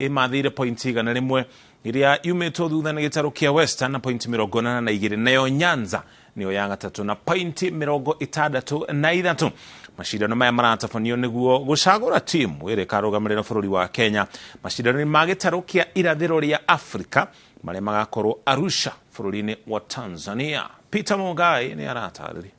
imathire pointi igana rimwe iria yumetwo thutha na gitaro kia Western na pointi 82 nayo Nyanza niyo ya gatatu na pointi 63. Mashindano maya maratabanio niguo gucagura timu iri karugamirira bururi wa Kenya. Mashindano ni magitaro kia irathiro ria Afrika maria magakorwo Arusha bururi-ini wa Tanzania. Peter Mongai ni aratarĩria.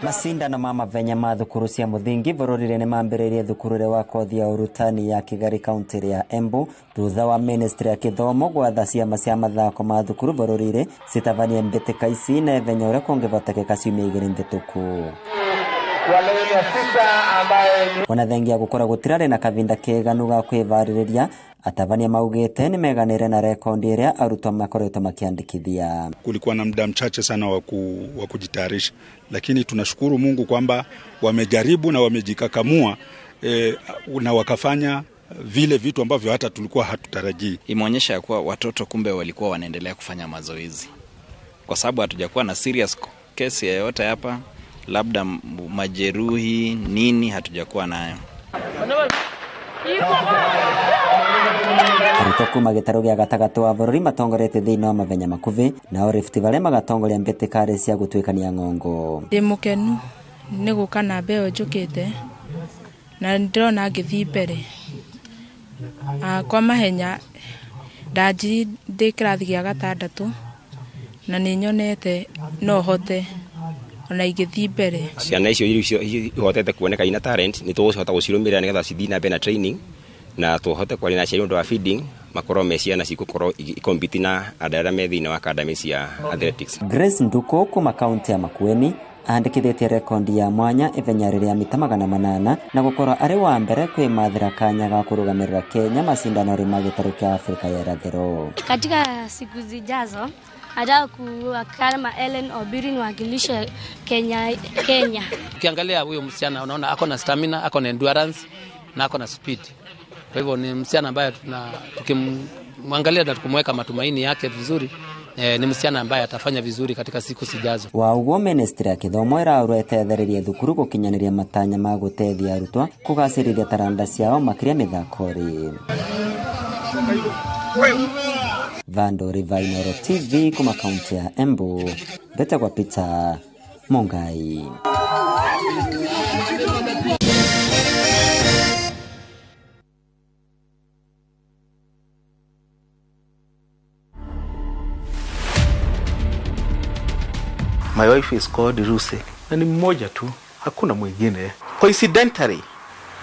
Masindano ma mavenya ma thukuru cia muthingi bururi-ini ni mambĩrĩirie thukuru wa kothi ya urutani ya Kigari County ya Embu thutha wa ministry ya kithomo gwatha ciama cia mathako ma thukuru bururi-ini citabanie mbĩtĩka ici na ithenya ũrĩa kũngĩhotekeka ciumia igĩrĩ ndĩtũku. Ona thengia gukora gutirari na kavinda keganu ga kwivaririria atabania maugite ni meganire na rekondi iria arutwo makoretwo makiandikithia. Kulikuwa na muda mchache sana wa kujitayarisha, lakini tunashukuru Mungu kwamba wamejaribu na wamejikakamua na wakafanya vile vitu ambavyo hata tulikuwa hatutarajii. Imeonyesha ya kuwa watoto kumbe walikuwa wanaendelea kufanya mazoezi, kwa sababu hatujakuwa na serious case yoyote hapa, labda majeruhi nini hatujakuwa nayo. Arutwo magitaro gya gatagatu wa bururi matongorete thiini wa mavenya makuvi na Rift Valley magatongoria mbĩtĩka cia gũtuĩkania ng'ongo. Ndi mukenu ni guka na mbeo njukite na ndirona ngithii mbere kwa mahenya ndaji ndi kirathi gya gatandatu na ni nyonete no hote ona igithii mbere. Ciana icio ihotete kuoneka ina talent ni tũgũcihota gũcirũmĩrĩra nĩgetha cithii na mbere na training na tuhote kwa na ciana wa feeding makoro meciana cikukorwo compete na adara me thina wa academy cia athletics. Grace Nduko kuma kaunti ya Makueni andikithitie rekondi ya mwanya ivenya riria mita 800 na gukorwo ari wa mbere kwimathira kanya ga kurugamirira Kenya masindano ri magitaro kia Afrika ya irathiro. Katika siku zijazo nataka kuwa kama Ellen Obiri niwakilishe Kenya. Ukiangalia huyo msichana unaona ako na stamina, ako na endurance na ako na speed. Kwa hivyo ni msichana ambaye tukimwangalia na tukumweka matumaini yake vizuri, ni msichana ambaye atafanya vizuri katika siku zijazo. Wa uguo ministry ya kithomo iraurwetethereria thukuru gukinyaniria matanya ma gutethia arutwa kugaciriria taranda ciao makiria mithakori. Vando Riva Inooro TV kuma kaunti ya Embu. Beta kwa Peter Mongai. My wife is called Ruse. Na ni mmoja tu, hakuna mwingine. Coincidentally,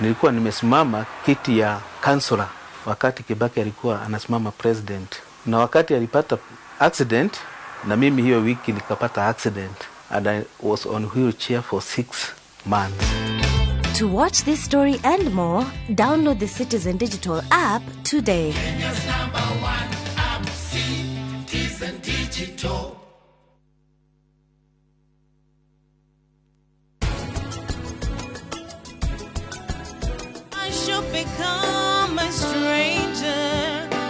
nilikuwa nimesimama kiti ya kansula wakati Kibaki alikuwa anasimama president. Na wakati alipata accident, na mimi hiyo wiki nikapata accident. And I was on wheelchair for 6 months. To watch this story and more, download the Citizen Digital app today. Kenya's #1 app, Citizen Digital.